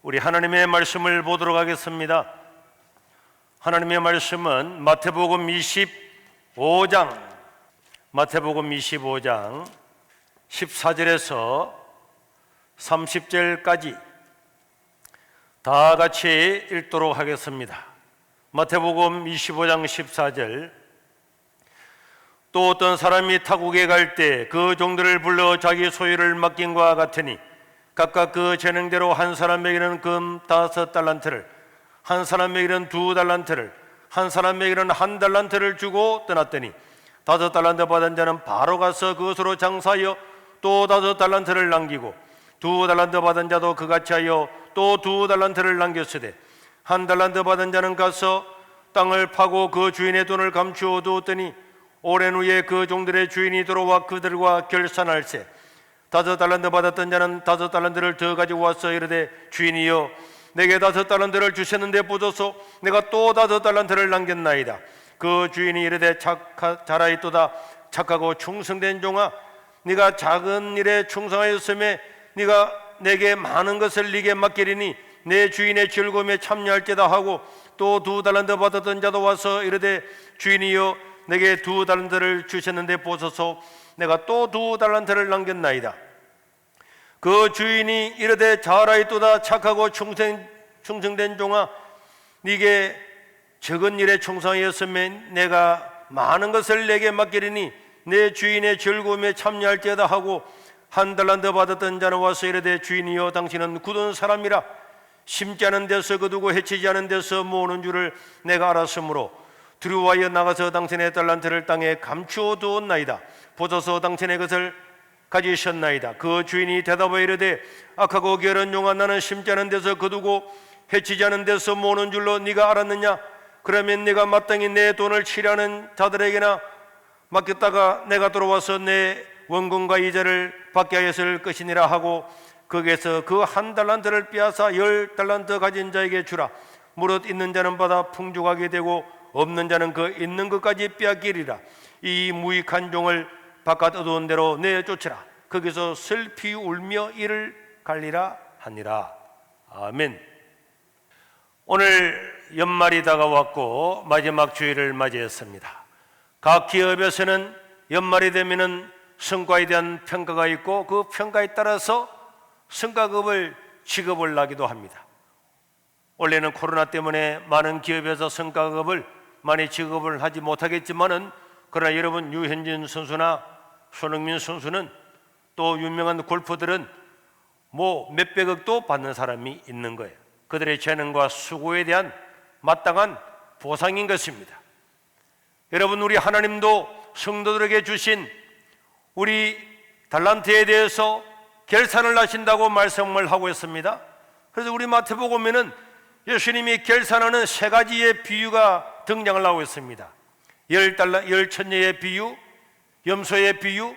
우리 하나님의 말씀을 보도록 하겠습니다. 하나님의 말씀은 마태복음 25장 14절에서 30절까지 다 같이 읽도록 하겠습니다. 마태복음 25장 14절. 또 어떤 사람이 타국에 갈 때 그 종들을 불러 자기 소유를 맡긴과 같으니 각각 그 재능대로 한 사람에게는 금 5달란트를, 한 사람에게는 2달란트를, 한 사람에게는 1달란트를 주고 떠났더니 5달란트 받은 자는 바로 가서 그것으로 장사하여 또 5달란트를 남기고 2달란트 받은 자도 그같이 하여 또 2달란트를 남겼으되 1달란트 받은 자는 가서 땅을 파고 그 주인의 돈을 감추어 두었더니 오랜 후에 그 종들의 주인이 들어와 그들과 결산할세 5달란트 받았던 자는 5달란트를 더 가지고 와서 이르되 주인이여 내게 5달란트를 주셨는데 보소서 내가 또 5달란트를 남겼나이다. 그 주인이 이르되 잘하였도다 착하고 충성된 종아 네가 작은 일에 충성하였음에 네가 내게 많은 것을 네게 맡기리니 내 주인의 즐거움에 참여할지다 하고 또 2달란트 받았던 자도 와서 이르되 주인이여 내게 2달란트를 주셨는데 보소서 내가 또 2달란트를 남겼나이다. 그 주인이 이르되 잘하였도다 착하고 충성된 종아 네게 적은 일에 충성하였으면 내가 많은 것을 내게 맡기리니 내 주인의 즐거움에 참여할지어다 하고 1달란트 받았던 자는 와서 이르되 주인이여 당신은 굳은 사람이라 심지 않은 데서 거두고 해치지 않은 데서 모으는 줄을 내가 알았으므로 두려워하여 나가서 당신의 달란트를 땅에 감추어 두었나이다. 보소서 당신의 것을 가지셨나이다. 그 주인이 대답하여 이르되 악하고 게으른 종아 나는 심지 않은 데서 거두고 해치지 않은 데서 모으는 줄로 네가 알았느냐? 그러면 네가 마땅히 내 돈을 치려는 자들에게나 맡겼다가 내가 돌아와서 내 원금과 이자를 받게 하였을 것이니라 하고 거기에서 그 1달란트를 빼앗아 10달란트 가진 자에게 주라. 무릇 있는 자는 받아 풍족하게 되고 없는 자는 그 있는 것까지 빼앗기리라. 이 무익한 종을 바깥 어두운 데로 내쫓으라. 거기서 슬피 울며 이를 갈리라 하니라. 아멘. 오늘 연말이 다가왔고 마지막 주일을 맞이했습니다. 각 기업에서는 연말이 되면은 성과에 대한 평가가 있고 그 평가에 따라서 성과급을 지급을 하기도 합니다. 원래는 코로나 때문에 많은 기업에서 성과급을 많이 지급을 하지 못하겠지만은 그러나 여러분 유현진 선수나 손흥민 선수는 또 유명한 골퍼들은 뭐 몇백억도 받는 사람이 있는 거예요. 그들의 재능과 수고에 대한 마땅한 보상인 것입니다. 여러분 우리 하나님도 성도들에게 주신 우리 달란트에 대해서 결산을 하신다고 말씀을 하고 있습니다. 그래서 우리 마태복음에는 예수님이 결산하는 3가지의 비유가 등장을 하고 있습니다. 열 천녀의 비유, 염소의 비유,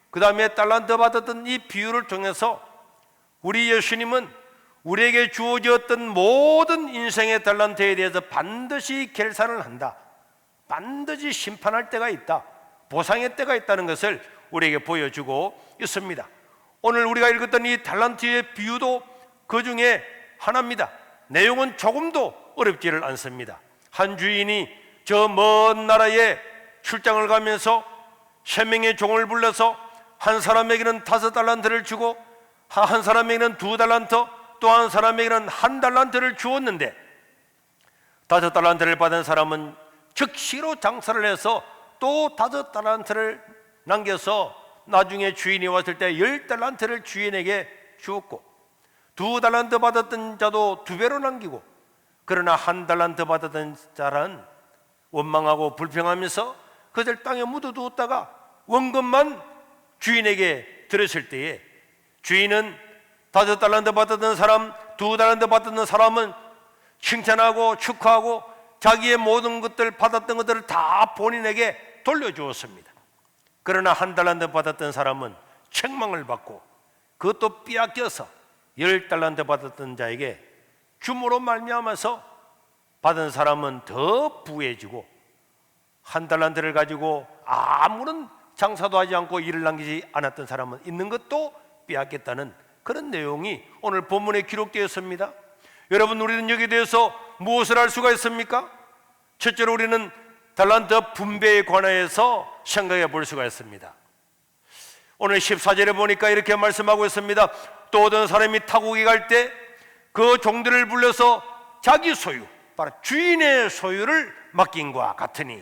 그 다음에 달란트 받았던 이 비유를 통해서 우리 예수님은 우리에게 주어졌던 모든 인생의 달란트에 대해서 반드시 결산을 한다. 반드시 심판할 때가 있다. 보상의 때가 있다는 것을 우리에게 보여주고 있습니다. 오늘 우리가 읽었던 이 달란트의 비유도 그 중에 하나입니다. 내용은 조금도 어렵지를 않습니다. 한 주인이 저 먼 나라에 출장을 가면서 3명의 종을 불러서 한 사람에게는 5달란트를 주고 한 사람에게는 2달란트 또 한 사람에게는 1달란트를 주었는데 5달란트를 받은 사람은 즉시로 장사를 해서 또 5달란트를 남겨서 나중에 주인이 왔을 때 10달란트를 주인에게 주었고 2달란트 받았던 자도 2배로 남기고 그러나 1달란트 받았던 자는 원망하고 불평하면서 그들 땅에 묻어두었다가 원금만 주인에게 들었을 때에 주인은 5달란트 받았던 사람 2달란트 받았던 사람은 칭찬하고 축하하고 자기의 모든 것들 받았던 것들을 다 본인에게 돌려주었습니다. 그러나 1달란트 받았던 사람은 책망을 받고 그것도 빼앗겨서 10달란트 받았던 자에게 줌으로 말미암아서 받은 사람은 더 부해지고 1달란트를 가지고 아무런 장사도 하지 않고 일을 남기지 않았던 사람은 있는 것도 빼앗겠다는 그런 내용이 오늘 본문에 기록되었습니다. 여러분, 우리는 여기에 대해서 무엇을 알 수가 있습니까? 첫째로 우리는 달란트 분배에 관하여서 생각해 볼 수가 있습니다. 오늘 14절에 보니까 이렇게 말씀하고 있습니다. 또 어떤 사람이 타국에 갈 때 그 종들을 불러서 자기 소유, 바로 주인의 소유를 맡긴 것 같으니.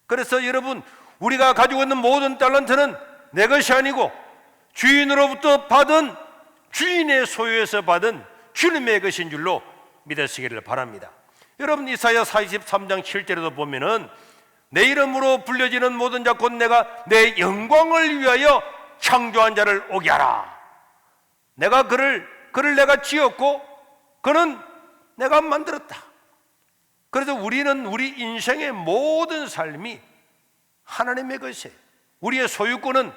그래서 여러분, 우리가 가지고 있는 모든 달란트는 내 것이 아니고 주인으로부터 받은, 주인의 소유에서 받은 주님의 것인 줄로 믿으시기를 바랍니다. 여러분, 이사야 43장 7절에도 보면은 내 이름으로 불려지는 모든 자 곧 내가 내 영광을 위하여 창조한 자를 오게 하라. 내가 그를 내가 지었고 그는 내가 만들었다. 그래서 우리는 우리 인생의 모든 삶이 하나님의 것이에요. 우리의 소유권은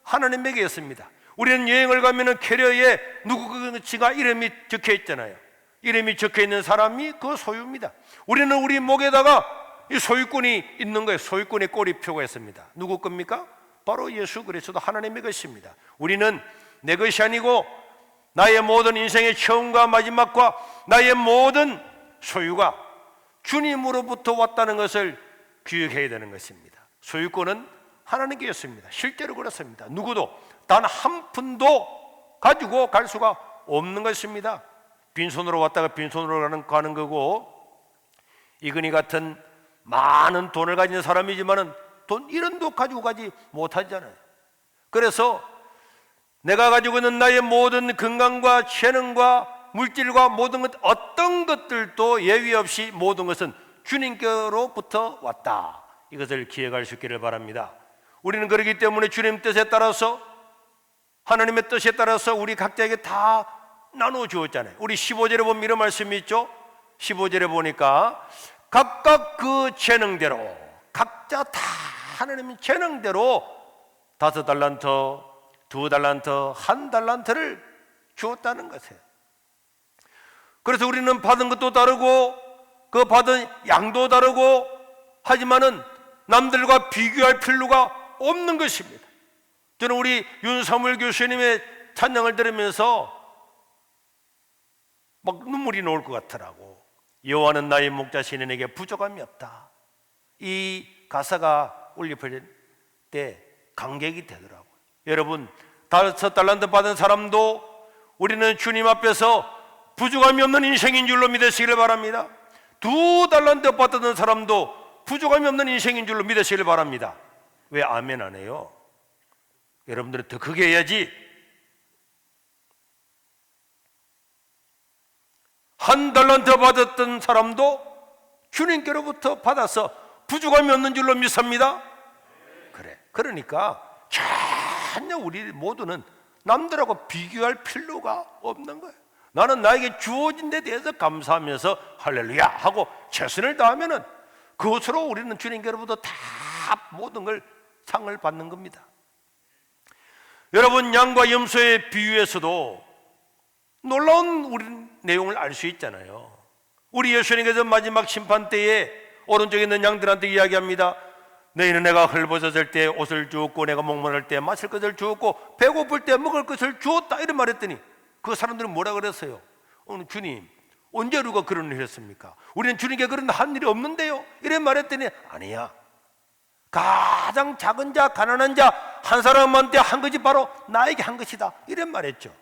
하나님에게 있습니다. 우리는 여행을 가면은 캐리어에 누구가 이름이 적혀 있잖아요. 이름이 적혀 있는 사람이 그 소유입니다. 우리는 우리 목에다가 이 소유권이 있는 거예요. 소유권의 꼬리표가 있습니다. 누구 겁니까? 바로 예수 그리스도 하나님의 것입니다. 우리는 내 것이 아니고 나의 모든 인생의 처음과 마지막과 나의 모든 소유가 주님으로부터 왔다는 것을 기억해야 되는 것입니다. 소유권은 하나님께 있습니다. 실제로 그렇습니다. 누구도 단 한 푼도 가지고 갈 수가 없는 것입니다. 빈손으로 왔다가 빈손으로 가는 거고, 이근희 같은 많은 돈을 가진 사람이지만은 돈 1원도 가지고 가지 못하잖아요. 그래서 내가 가지고 있는 나의 모든 건강과 재능과 물질과 모든 것, 어떤 것들도 예외 없이 모든 것은 주님께로부터 왔다. 이것을 기억할 수 있기를 바랍니다. 우리는 그렇기 때문에 주님 뜻에 따라서, 하나님의 뜻에 따라서 우리 각자에게 다 나누어 주었잖아요. 우리 15절에 보면 이런 말씀이 있죠. 15절에 보니까 각각 그 재능대로, 각자 다 하나님의 재능대로 5달란트, 2달란트, 1달란트를 주었다는 것이에요. 그래서 우리는 받은 것도 다르고 그 받은 양도 다르고, 하지만은 남들과 비교할 필요가 없는 것입니다. 저는 우리 윤사물 교수님의 찬양을 들으면서 막 눈물이 나올 것 같더라고. 여호와는 나의 목자 신인에게 부족함이 없다. 이 가사가 올려질 때 감격이 되더라고요. 여러분, 5달란트 받은 사람도 우리는 주님 앞에서 부족함이 없는 인생인 줄로 믿으시기를 바랍니다. 2달란트 받은 사람도 부족함이 없는 인생인 줄로 믿으시기를 바랍니다. 왜 아멘 안 해요? 여러분들은 더 크게 해야지. 1달란트 받았던 사람도 주님께로부터 받아서 부족함이 없는 줄로 믿습니다. 그래. 그러니까 전혀 우리 모두는 남들하고 비교할 필요가 없는 거예요. 나는 나에게 주어진 데 대해서 감사하면서 할렐루야 하고 최선을 다하면은 그것으로 우리는 주님께로부터 다 모든 걸 상을 받는 겁니다. 여러분, 양과 염소의 비유에서도 놀라운 우리 내용을 알 수 있잖아요. 우리 예수님께서 마지막 심판 때에 오른쪽에 있는 양들한테 이야기합니다. 너희는 내가 헐벗어질 때 옷을 주었고, 내가 목마를 때 마실 것을 주었고, 배고플 때 먹을 것을 주었다, 이런 말했더니 그 사람들은 뭐라 그랬어요? 주님, 언제 우리가 그런 일을 했습니까? 우리는 주님께 그런 한 일이 없는데요? 이런 말했더니 아니야, 가장 작은 자, 가난한 자 한 사람한테 한 것이 바로 나에게 한 것이다, 이런 말했죠.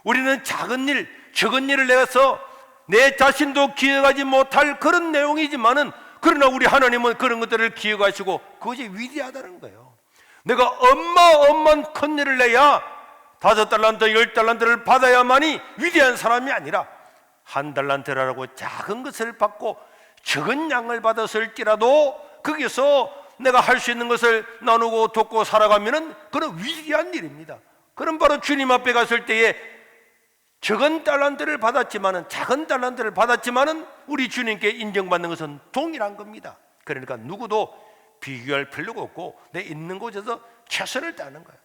우리는 작은 일, 적은 일을 내서 내 자신도 기억하지 못할 그런 내용이지만은, 그러나 우리 하나님은 그런 것들을 기억하시고 그것이 위대하다는 거예요. 내가 어마어마한 큰 일을 내야 5달란트, 10달란트를 받아야만이 위대한 사람이 아니라 1달란트라고 작은 것을 받고 적은 양을 받았을지라도 거기서 내가 할 수 있는 것을 나누고 돕고 살아가면은 그런 위대한 일입니다. 그럼 바로 주님 앞에 갔을 때에 적은 달란트를 받았지만은, 작은 달란트를 받았지만은 우리 주님께 인정받는 것은 동일한 겁니다. 그러니까 누구도 비교할 필요가 없고 내 있는 곳에서 최선을 다하는 거예요.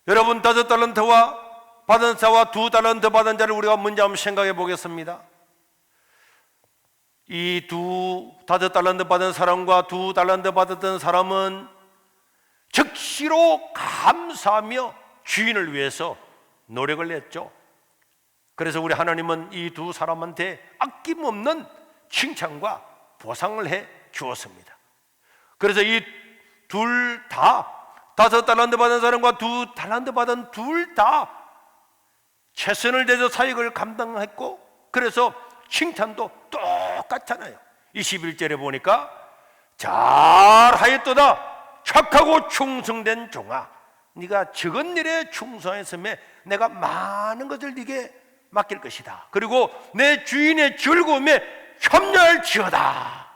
여러분, 5달란트와 받은 자와 2달란트 받은 자를 우리가 먼저 한번 생각해 보겠습니다. 이 5달란트 받은 사람과 2달란트 받았던 사람은 즉시로 감사하며 주인을 위해서 노력을 했죠. 그래서 우리 하나님은 이 두 사람한테 아낌없는 칭찬과 보상을 해 주었습니다. 그래서 이 둘 다 5달란트 받은 사람과 2달란트 받은 둘 다 최선을 다해서 사역을 감당했고, 그래서 칭찬도 똑같잖아요. 21절에 보니까 잘하였도다 착하고 충성된 종아, 네가 적은 일에 충성했음에 내가 많은 것을 네게 맡길 것이다. 그리고 내 주인의 즐거움에 협력할지어다.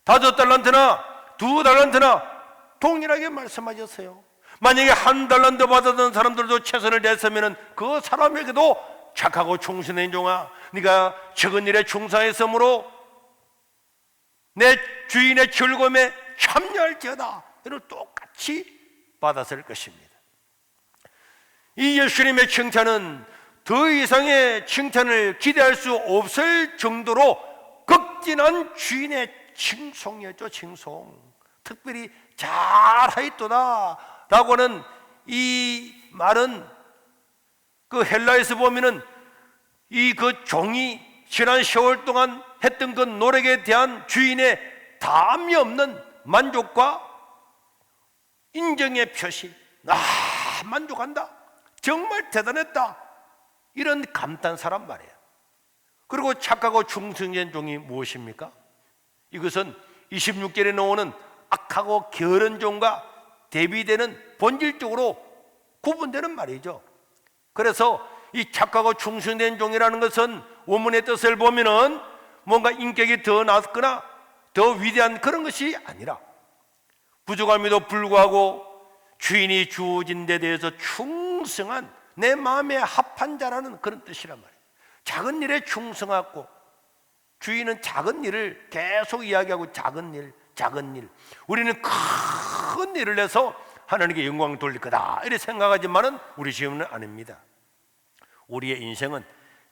5달란트나 2달란트나 동일하게 말씀하셨어요. 만약에 1달란트 받았던 사람들도 최선을 다했으면 그 사람에게도 착하고 충성된 종아, 네가 적은 일에 충성했으므로 내 주인의 즐거움에 참여할지어다, 이를 똑같이 받았을 것입니다. 이 예수님의 칭찬은 더 이상의 칭찬을 기대할 수 없을 정도로 극진한 주인의 칭송이었죠. 칭송. 특별히 잘하였도다 라고는, 이 말은 그 헬라에서 보면은 이 그 종이 지난 세월 동안 했던 그 노력에 대한 주인의 담이 없는 만족과 인정의 표시, 만족한다, 정말 대단했다, 이런 감탄사란 말이에요. 그리고 착하고 충성된 종이 무엇입니까? 이것은 26절에 나오는 악하고 게으른 종과 대비되는 본질적으로 구분되는 말이죠. 그래서 이 착하고 충성된 종이라는 것은 원문의 뜻을 보면은 뭔가 인격이 더 낮거나 더 위대한 그런 것이 아니라 부족함에도 불구하고 주인이 주어진 데 대해서 충성한, 내 마음에 합한 자라는 그런 뜻이란 말이에요. 작은 일에 충성하고, 주인은 작은 일을 계속 이야기하고, 작은 일, 작은 일. 우리는 큰 일을 해서 하나님께 영광을 돌릴 거다 이렇게 생각하지만은 우리 지금은 아닙니다. 우리의 인생은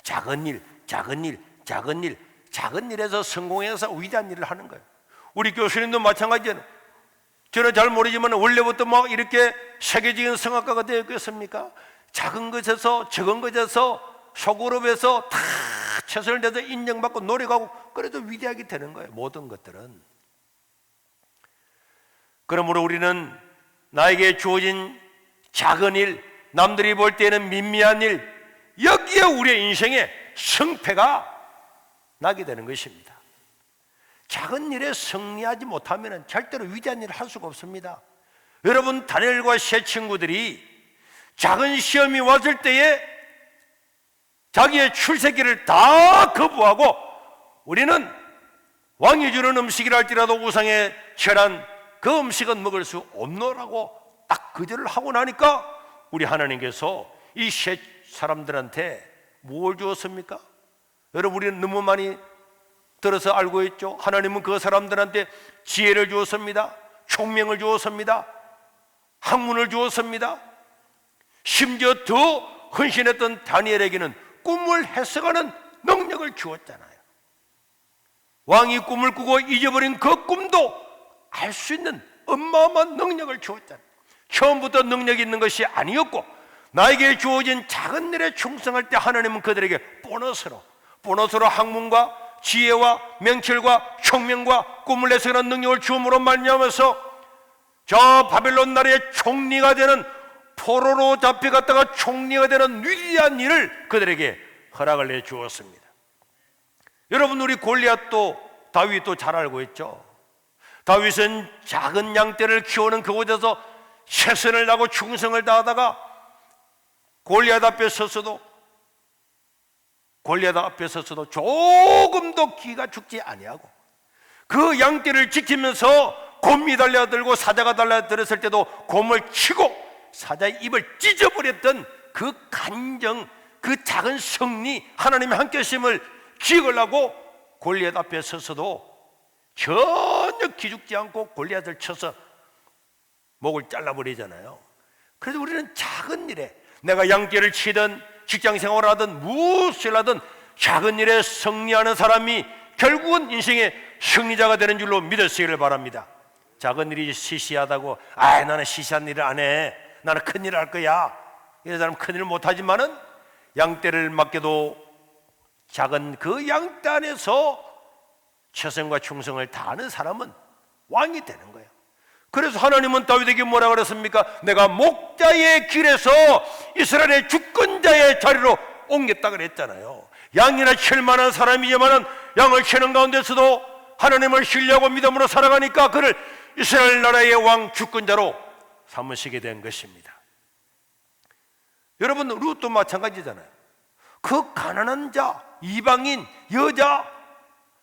작은 일, 작은 일, 작은 일, 작은 일에서 성공해서 위대한 일을 하는 거예요. 우리 교수님도 마찬가지잖아요. 저는 잘 모르지만 원래부터 막 이렇게 세계적인 성악가가 되었겠습니까? 작은 것에서, 적은 것에서, 소그룹에서 다 최선을 다해서 인정받고 노력하고, 그래도 위대하게 되는 거예요. 모든 것들은. 그러므로 우리는 나에게 주어진 작은 일, 남들이 볼 때는 민미한 일, 여기에 우리의 인생에 승패가 나게 되는 것입니다. 작은 일에 승리하지 못하면 절대로 위대한 일을 할 수가 없습니다. 여러분, 다니엘과 세 친구들이 작은 시험이 왔을 때에 자기의 출세기를 다 거부하고, 우리는 왕이 주는 음식이라 할지라도 우상에 절한 그 음식은 먹을 수 없노라고 딱 거절을 하고 나니까 우리 하나님께서 이 세 사람들한테 뭘 주었습니까? 여러분, 우리는 너무 많이 들어서 알고 있죠. 하나님은 그 사람들한테 지혜를 주었습니다. 총명을 주었습니다. 학문을 주었습니다. 심지어 더 헌신했던 다니엘에게는 꿈을 해석하는 능력을 주었잖아요. 왕이 꿈을 꾸고 잊어버린 그 꿈도 알 수 있는 어마어마한 능력을 주었잖아요. 처음부터 능력이 있는 것이 아니었고, 나에게 주어진 작은 일에 충성할 때 하나님은 그들에게 보너스로 학문과 지혜와 명철과 총명과 꿈을 해석하는 능력을 주음으로 말미암아서 저 바벨론 나라의 총리가 되는, 포로로 잡혀갔다가 총리가 되는 위대한 일을 그들에게 허락을 내 주었습니다. 여러분, 우리 골리앗도 다윗도 잘 알고 있죠. 다윗은 작은 양떼를 키우는 그곳에서 최선을 다하고 충성을 다하다가 골리앗 앞에 섰어도 조금도 기가 죽지 아니하고, 그 양떼를 지키면서 곰이 달려들고 사자가 달려들었을 때도 곰을 치고 사자의 입을 찢어버렸던 그 간정, 그 작은 승리, 하나님의 함께 하심을 기억을 하고 골리앗 앞에 서서도 전혀 기죽지 않고 골리앗을 쳐서 목을 잘라버리잖아요. 그래서 우리는 작은 일에, 내가 양떼를 치든 직장생활을 하든 무엇을 하든 작은 일에 승리하는 사람이 결국은 인생의 승리자가 되는 줄로 믿으시기를 바랍니다. 작은 일이 시시하다고, 나는 시시한 일을 안 해, 나는 큰 일을 할 거야, 이런 사람 큰 일을 못하지만은 양떼를 맡겨도 작은 그 양떼 안에서 최선과 충성을 다하는 사람은 왕이 되는 거예요. 그래서 하나님은 다윗에게 뭐라 그랬습니까? 내가 목자의 길에서 이스라엘의 주권자의 자리로 옮겼다 그랬잖아요. 양이나 칠 만한 사람이지만은 양을 치는 가운데서도 하나님을 신뢰하고 믿음으로 살아가니까 그를 이스라엘 나라의 왕 주권자로 삼으시게 된 것입니다. 여러분, 룻도 마찬가지잖아요. 그 가난한 자, 이방인, 여자,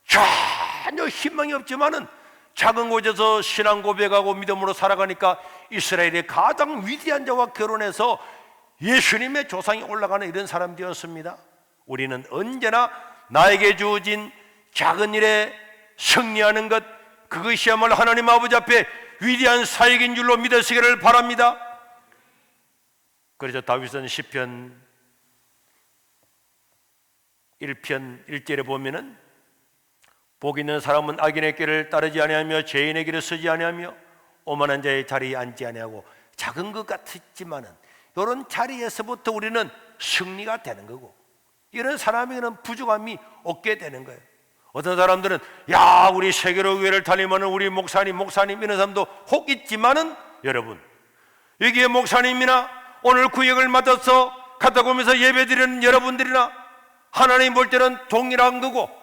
전혀 희망이 없지만은 작은 곳에서 신앙 고백하고 믿음으로 살아가니까 이스라엘의 가장 위대한 자와 결혼해서 예수님의 조상이 올라가는 이런 사람 되었습니다. 우리는 언제나 나에게 주어진 작은 일에 승리하는 것, 그것이야말로 하나님 아버지 앞에 위대한 사역인 줄로 믿으시기를 바랍니다. 그래서 다윗은 시편 1편 1절에 보면은 복 있는 사람은 악인의 길을 따르지 아니하며 죄인의 길을 서지 아니하며 오만한 자의 자리에 앉지 아니하고, 작은 것 같지만은 이런 자리에서부터 우리는 승리가 되는 거고, 이런 사람에게는 부족함이 없게 되는 거예요. 어떤 사람들은 야, 우리 세계로 교회를 다니면은 우리 목사님 이런 사람도 혹 있지만은, 여러분, 여기에 목사님이나 오늘 구역을 맡아서 갔다 오면서 예배드리는 여러분들이나 하나님 볼 때는 동일한 거고,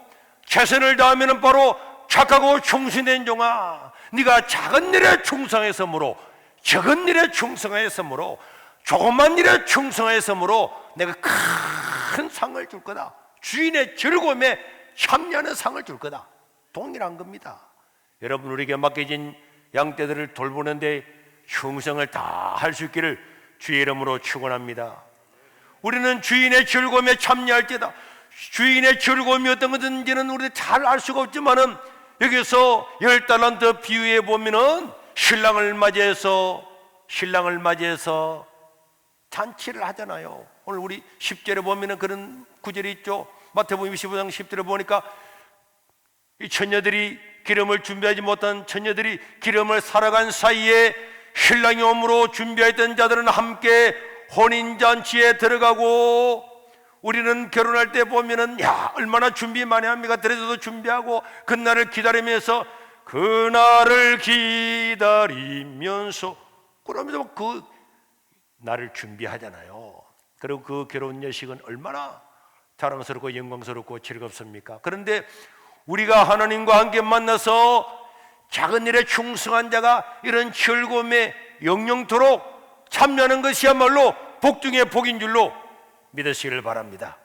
최선을 다하면 바로 착하고 충신된 종아, 네가 작은 일에 충성했으므로, 적은 일에 충성했으므로, 조그만 일에 충성했으므로 내가 큰 상을 줄 거다. 주인의 즐거움에 참여하는 상을 줄 거다. 동일한 겁니다. 여러분, 우리에게 맡겨진 양떼들을 돌보는데 충성을 다 할 수 있기를 주의 이름으로 축원합니다. 우리는 주인의 즐거움에 참여할 때다. 주인의 즐거움이 어떤 것인지는 우리 잘 알 수가 없지만은, 여기서 10달란트 비유에 보면은 신랑을 맞이해서 잔치를 하잖아요. 오늘 우리 10절에 보면은 그런 구절이 있죠. 마태복음 25장 10절에 보니까 이 처녀들이 기름을 준비하지 못한 처녀들이 기름을 사러간 사이에 신랑이 오므로 준비했던 자들은 함께 혼인잔치에 들어가고, 우리는 결혼할 때 보면은 야, 얼마나 준비 많이 합니까? 드레스도 준비하고 그날을 기다리면서, 그날을 기다리면서 그러면서 그 날을 준비하잖아요. 그리고 그 결혼 여식은 얼마나 자랑스럽고 영광스럽고 즐겁습니까? 그런데 우리가 하나님과 함께 만나서 작은 일에 충성한 자가 이런 즐거움에 영영토록 참여하는 것이야말로 복 중에 복인 줄로 믿으시기를 바랍니다.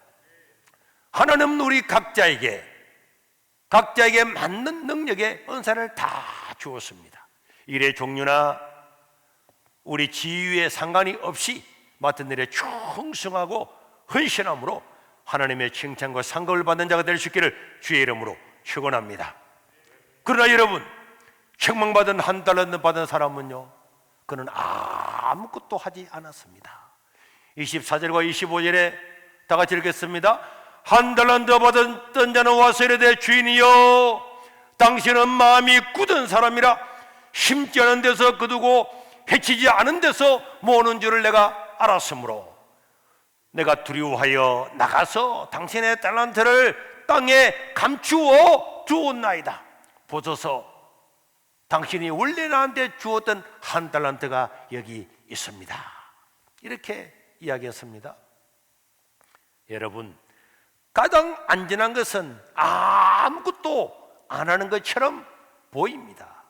하나님은 우리 각자에게 맞는 능력의 은사를 다 주었습니다. 일의 종류나 우리 지위에 상관이 없이 맡은 일에 충성하고 헌신함으로 하나님의 칭찬과 상급을 받는 자가 될 수 있기를 주의 이름으로 축원합니다. 그러나 여러분, 책망받은 한 달란트 받은 사람은요, 그는 아무것도 하지 않았습니다. 24절과 25절에 다 같이 읽겠습니다. 한 달란트 받았던 자는 와서 이르되, 주인이여, 당신은 마음이 굳은 사람이라 심지 않은 데서 거두고 해치지 않은 데서 모으는 줄을 내가 알았으므로 내가 두려워하여 나가서 당신의 달란트를 땅에 감추어 주었나이다. 보소서, 당신이 원래 나한테 주었던 한 달란트가 여기 있습니다. 이렇게 이야기했습니다. 여러분, 가장 안전한 것은 아무것도 안 하는 것처럼 보입니다.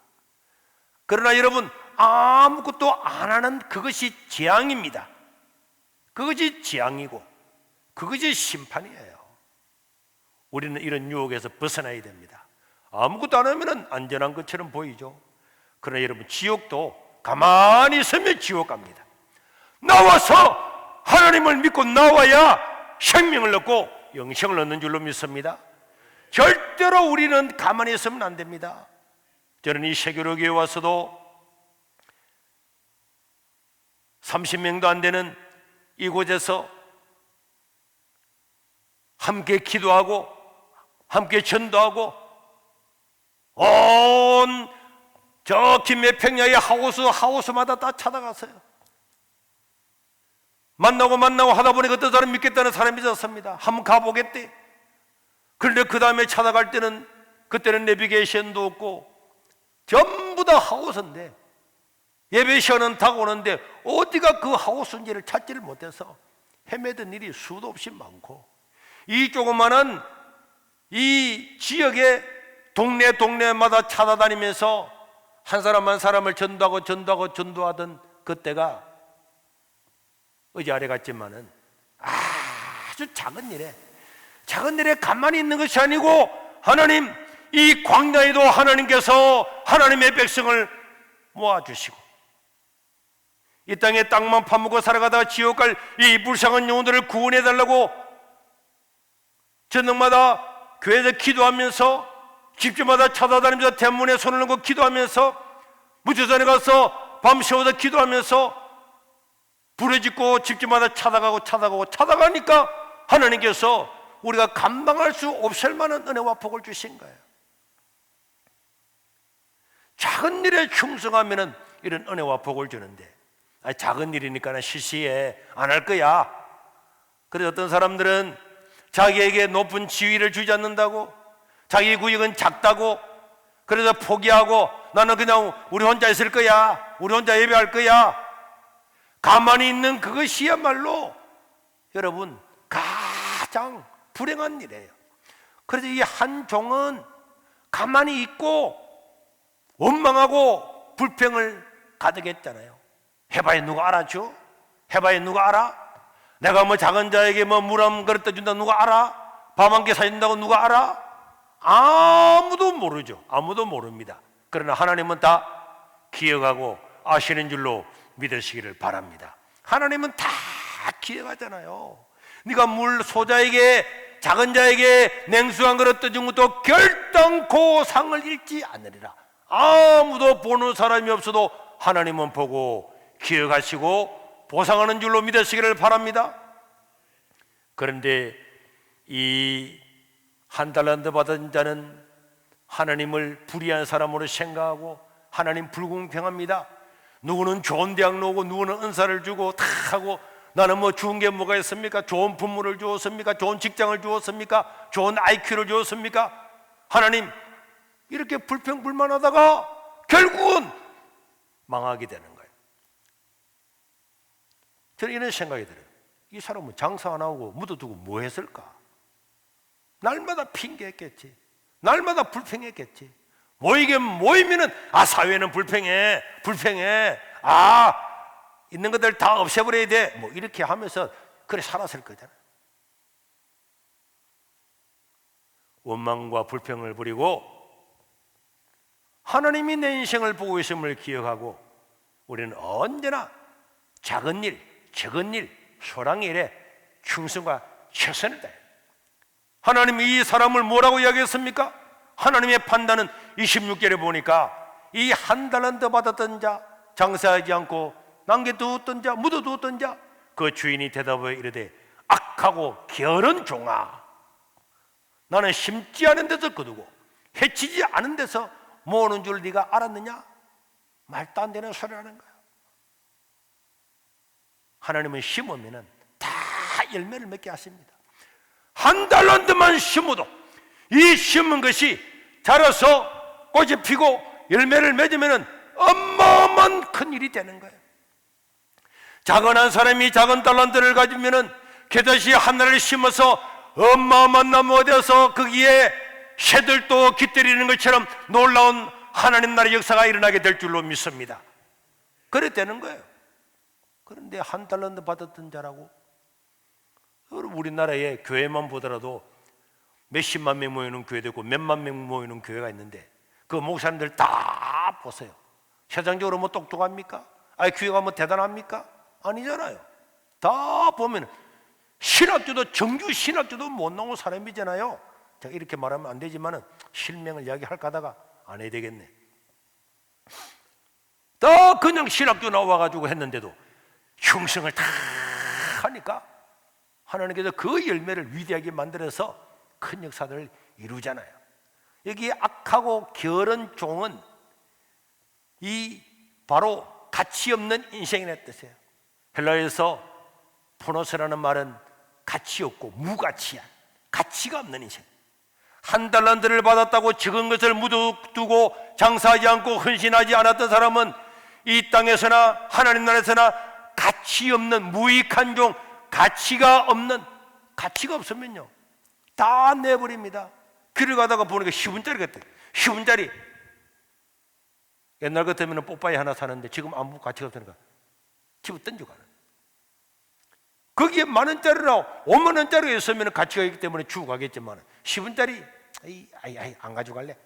그러나 여러분, 아무것도 안 하는 그것이 재앙입니다. 그것이 재앙이고 그것이 심판이에요. 우리는 이런 유혹에서 벗어나야 됩니다. 아무것도 안 하면 안전한 것처럼 보이죠. 그러나 여러분, 지옥도 가만히 있으면 지옥 갑니다. 나와서 하나님을 믿고 나와야 생명을 얻고 영생을 얻는 줄로 믿습니다. 절대로 우리는 가만히 있으면 안 됩니다. 저는 이 세계로교에 와서도 30명도 안 되는 이곳에서 함께 기도하고 함께 전도하고 온 저 김해평야의 하우스마다 다 찾아갔어요. 만나고 하다 보니까 어떤 사람 믿겠다는 사람이 있었습니다. 한번 가보겠대. 그런데 그 다음에 찾아갈 때는 그때는 내비게이션도 없고 전부 다 하우스인데 예배 시간은 다가오는데 어디가 그 하우스인지를 찾지를 못해서 헤매던 일이 수도 없이 많고, 이 조그마한 이 지역의 동네마다 찾아다니면서 한 사람 한 사람을 전도하던 그때가 어제 아래 같지만은 아주 작은 일에 가만히 있는 것이 아니고, 하나님 이 광야에도 하나님께서 하나님의 백성을 모아주시고 이 땅에 땅만 파먹고 살아가다가 지옥 갈 이 불쌍한 영혼들을 구원해달라고 전능마다 교회에서 기도하면서, 집집마다 찾아다니면서 대문에 손을 넣고 기도하면서, 무주산에 가서 밤 새워서 기도하면서 부르짖고 집집마다 찾아가니까 하나님께서 우리가 감당할 수 없을 만한 은혜와 복을 주신 거예요. 작은 일에 충성하면 이런 은혜와 복을 주는데, 작은 일이니까 시시해 안 할 거야. 그래서 어떤 사람들은 자기에게 높은 지위를 주지 않는다고, 자기 구역은 작다고 그래서 포기하고 나는 그냥 우리 혼자 있을 거야, 우리 혼자 예배할 거야. 가만히 있는 그것이야말로 여러분 가장 불행한 일이에요. 그래서 이 한 종은 가만히 있고 원망하고 불평을 가득했잖아요. 해봐야 누가 알아줘? 해봐야 누가 알아? 내가 뭐 작은 자에게 뭐 물 한 그릇 떠준다 누가 알아? 밥 한 개 사준다고 누가 알아? 아무도 모르죠. 아무도 모릅니다. 그러나 하나님은 다 기억하고 아시는 줄로 믿으시기를 바랍니다. 하나님은 다 기억하잖아요. 네가 물 소자에게, 작은 자에게 냉수 한 그릇 떠준 것도 결단코 상을 잃지 않으리라. 아무도 보는 사람이 없어도 하나님은 보고 기억하시고 보상하는 줄로 믿으시기를 바랍니다. 그런데 이 한 달란트 받은 자는 하나님을 불의한 사람으로 생각하고, 하나님 불공평합니다. 누구는 좋은 대학 나오고 누구는 은사를 주고 다 하고, 나는 뭐 주은 게 뭐가 있습니까? 좋은 부모를 주었습니까? 좋은 직장을 주었습니까? 좋은 IQ를 주었습니까? 하나님 이렇게 불평불만하다가 결국은 망하게 되는 거예요. 저는 이런 생각이 들어요. 이 사람은 장사 안 하고 묻어두고 뭐 했을까? 날마다 핑계했겠지. 날마다 불평했겠지. 모이면은 사회는 불평해. 있는 것들 다 없애버려야 돼. 뭐 이렇게 하면서 그래 살았을 거잖아요. 원망과 불평을 부리고 하나님이 내 인생을 보고 있음을 기억하고, 우리는 언제나 작은 일, 적은 일, 소랑 일에 충성과 최선을 다해요. 하나님이 이 사람을 뭐라고 이야기했습니까? 하나님의 판단은 26절에 보니까 이 한 달란트 받았던 자, 장사하지 않고 남겨두었던 자, 묻어두었던 자, 그 주인이 대답하여 이르되 악하고 게으른 종아, 나는 심지 않은 데서 거두고 해치지 않은 데서 모으는 줄 네가 알았느냐? 말도 안 되는 소리를 하는 거야. 하나님은 심으면 다 열매를 맺게 하십니다. 한 달란트만 심어도 이 심은 것이 자라서 꽃이 피고 열매를 맺으면 어마어마한 큰 일이 되는 거예요. 작은 한 사람이 작은 달란트를 가지면 겨자씨 하나를 심어서 어마어마한 나무가 되어서 거기에 새들도 깃들이는 것처럼 놀라운 하나님 나라의 역사가 일어나게 될 줄로 믿습니다. 그래 되는 거예요. 그런데 한 달란트 받았던 자라고, 우리나라에 교회만 보더라도 몇십만 명 모이는 교회도 있고 몇만 명 모이는 교회가 있는데 그 목사님들 다 보세요. 세상적으로 뭐 똑똑합니까? IQ가 뭐 대단합니까? 아니잖아요. 다 보면 신학교도, 정규 신학교도 못 나온 사람이잖아요. 제가 이렇게 말하면 안 되지만 실명을 이야기할까 하다가 안 해야 되겠네. 다 그냥 신학교 나와가지고 했는데도 충성을 다 하니까 하나님께서 그 열매를 위대하게 만들어서 큰 역사를 이루잖아요. 여기 악하고 게으른 종은 이 바로 가치 없는 인생이라는 뜻이에요. 헬라에서 포노스라는 말은 가치 없고 무가치한, 가치가 없는 인생. 한 달란트를 받았다고 적은 것을 묻어두고 장사하지 않고 헌신하지 않았던 사람은 이 땅에서나 하나님 나라에서나 가치 없는 무익한 종, 가치가 없으면요 다 내버립니다. 길을 가다가 보니까 10원짜리 같아. 10원짜리. 옛날 같으면 뽀빠이 하나 사는데 지금 아무 가치가 없으니까 집어 던져가는. 거기에 10,000원짜리라고 50,000원짜리가 있으면 가치가 있기 때문에 주고 가겠지만 10원짜리 안 가져갈래.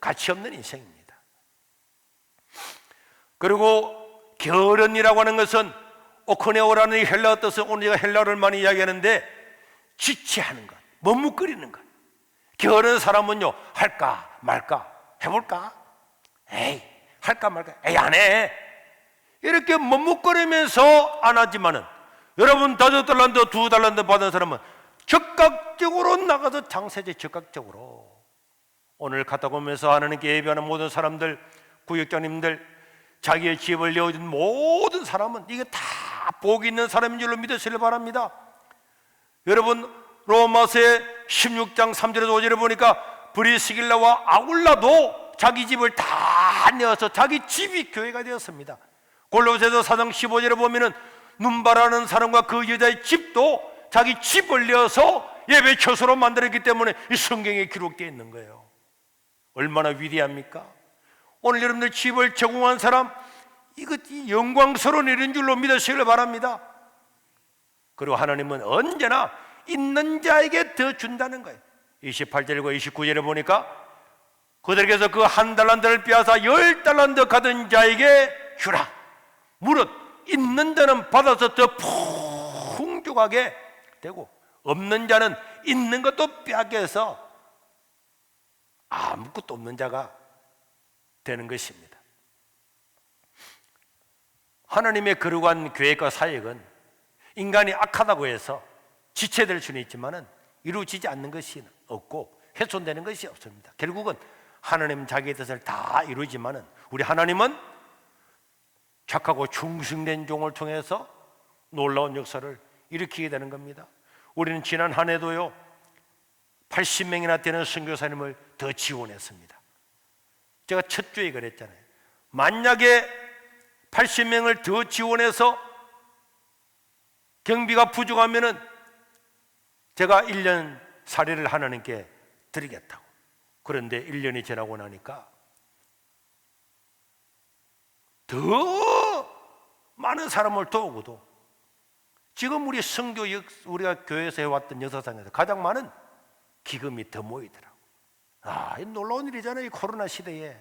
가치 없는 인생입니다. 그리고 결혼이라고 하는 것은 오코네오라는 헬라어 뜻은 오늘 제가 헬라어를 많이 이야기하는데 지체하는 것, 머뭇거리는 것. 결혼 사람은요 할까 말까 해볼까? 에이 할까 말까? 에이 안 해. 이렇게 머뭇거리면서 안 하지만은 여러분 5달란트 2달란트 받은 사람은 적극적으로 나가서 장세제 적극적으로 오늘 갔다 오면서 하나님께 예배하는 모든 사람들, 구역장님들, 자기의 집을 내어준 모든 사람은 이게 다 복이 있는 사람인 줄로 믿으시길 바랍니다. 여러분 로마서의 16장 3절에서 5절에 보니까 브리스길라와 아굴라도 자기 집을 다 내어서 자기 집이 교회가 되었습니다. 골로새서 4장 15절에 보면은 눈바라는 사람과 그 여자의 집도 자기 집을 내어서 예배 처소로 만들었기 때문에 이 성경에 기록되어 있는 거예요. 얼마나 위대합니까? 오늘 여러분들 집을 제공한 사람 이것이 영광스러운 일인 줄로 믿으시길 바랍니다. 그리고 하나님은 언제나 있는 자에게 더 준다는 거예요. 28절과 29절에 보니까 그들에게서 그 1달란트를 빼앗아 10달란트 가진 자에게 주라. 무릇 있는 자는 받아서 더 풍족하게 되고 없는 자는 있는 것도 빼앗겨서 아무것도 없는 자가 되는 것입니다. 하나님의 거룩한 계획과 사역은 인간이 악하다고 해서 지체될 수는 있지만은 이루어지지 않는 것이 없고 훼손되는 것이 없습니다. 결국은 하나님 자기의 뜻을 다 이루지만은 우리 하나님은 착하고 충성된 종을 통해서 놀라운 역사를 일으키게 되는 겁니다. 우리는 지난 한 해도요 80명이나 되는 선교사님을 더 지원했습니다. 제가 첫 주에 그랬잖아요. 만약에 80명을 더 지원해서 경비가 부족하면은 제가 1년 사례를 하나님께 드리겠다고. 그런데 1년이 지나고 나니까 더 많은 사람을 도우고도 지금 우리 선교 우리가 교회에서 해왔던 역사상에서 가장 많은 기금이 더 모이더라고. 이 놀라운 일이잖아요. 이 코로나 시대에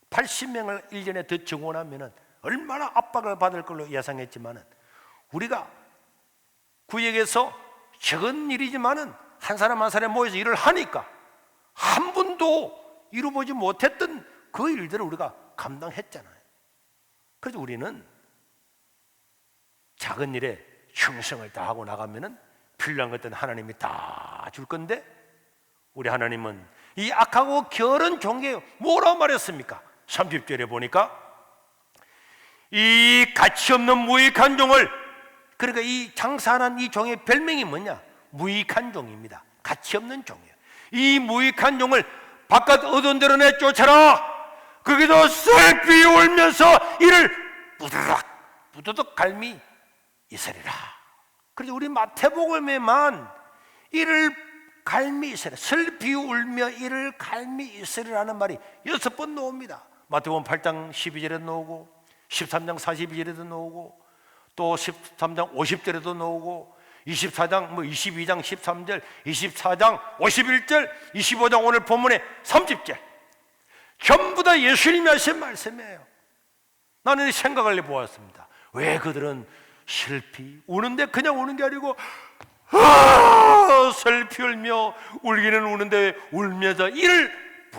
80명을 1년에 더 증원하면은 얼마나 압박을 받을 걸로 예상했지만은 우리가 구역에서 적은 일이지만은 한 사람 한 사람 모여서 일을 하니까 한 번도 이루어보지 못했던 그 일들을 우리가 감당했잖아요. 그래서 우리는 작은 일에 충성을 다하고 나가면은 필요한 것들은 하나님이 다 줄 건데 우리 하나님은 이 악하고 게으른 종에게 뭐라고 말했습니까? 30절에 보니까 이 가치없는 무익한 종을, 그러니까 이 장사하는 이 종의 별명이 뭐냐? 무익한 종입니다. 가치없는 종이에요. 이 무익한 종을 바깥 어두운 데로 내쫓아라. 거기서 슬피 울면서 이를 부드덕 갈미 있으리라. 그래서 우리 마태복음에만 이를 갈미 있으리라, 슬피 울며 이를 갈미 있으리라는 말이 6번 나옵니다. 마태복음 8장 12절에도 나오고 13장 42절에도 나오고 또 13장 50절에도 나오고 24장 22장 13절 24장 51절 25장 오늘 본문의 30절 전부 다 예수님이 하신 말씀이에요. 나는 생각을 해보았습니다. 왜 그들은 슬피 우는데 그냥 우는 게 아니고 슬피 울며 울기는 우는데 울면서 이를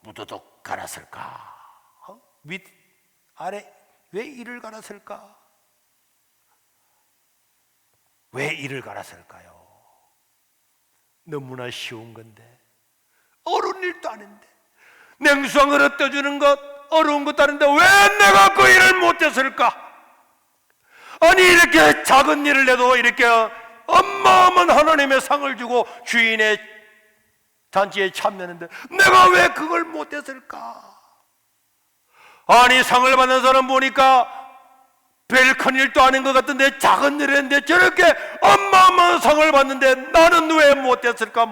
부드덕 갈았을까? 밑 아래 왜 이를 갈았을까? 왜 이를 갈았을까요? 너무나 쉬운 건데 어려운 일도 아닌데 냉수왕을 떠주는 것 어려운 것도 아닌데 왜 내가 그 일을 못했을까? 아니 이렇게 작은 일을 해도 이렇게 어마어마한 하나님의 상을 주고 주인의 잔치에 참여했는데 내가 왜 그걸 못했을까? 아니 상을 받는 사람 보니까 별 큰일도 아닌 것 같은데 작은 일을 했는데 저렇게 어마어마한 상을 받는데 나는 왜 못했을까?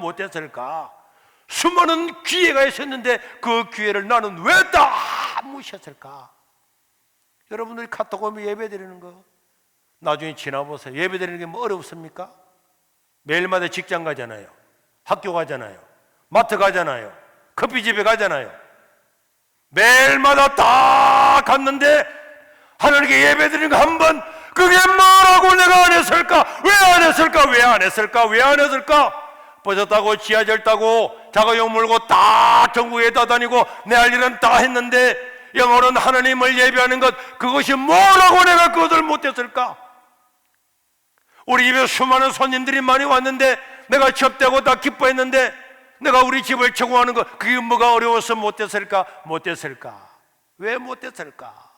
수많은 기회가 있었는데 그 기회를 나는 왜 다 무시했을까? 여러분들이 카톡 오면 예배드리는 거 나중에 지나보세요. 예배드리는 게 뭐 어렵습니까? 매일마다 직장 가잖아요, 학교 가잖아요, 마트 가잖아요, 커피집에 가잖아요. 매일마다 다 갔는데 하나님께 예배드리는 거 한 번, 그게 뭐라고 내가 안 했을까? 왜 안 했을까? 버스 타고 지하철 타고 자가용 몰고 다 전국에 다다니고 내 할 일은 다 했는데 영어로는 하나님을 예배하는 것, 그것이 뭐라고 내가 그것을 못했을까? 우리 집에 수많은 손님들이 많이 왔는데 내가 접대하고 다 기뻐했는데 내가 우리 집을 청구하는 것, 그게 뭐가 어려워서 못했을까? 왜 못했을까?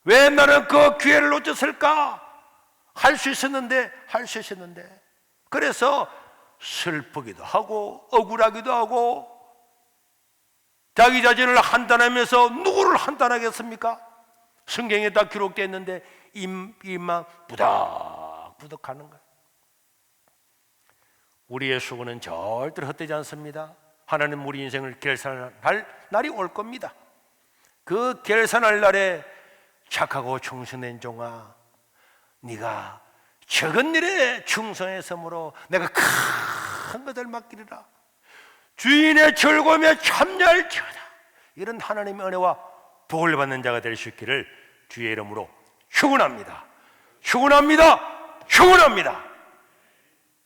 왜 나는 그 기회를 놓쳤을까? 할 수 있었는데 그래서 슬프기도 하고 억울하기도 하고 자기 자신을 한탄하면서 누구를 한탄하겠습니까? 성경에 다 기록되어 있는데 입만 부덕부덕하는 거예요. 우리의 수고는 절대로 헛되지 않습니다. 하나님 우리 인생을 결산할 날이 올 겁니다. 그 결산할 날에 착하고 충성된 종아, 네가 적은 일에 충성했으므로 내가 큰 것을 맡기리라. 주인의 즐거움에 참여할지어다. 이런 하나님의 은혜와 복을 받는 자가 될 수 있기를 주의 이름으로 축원합니다.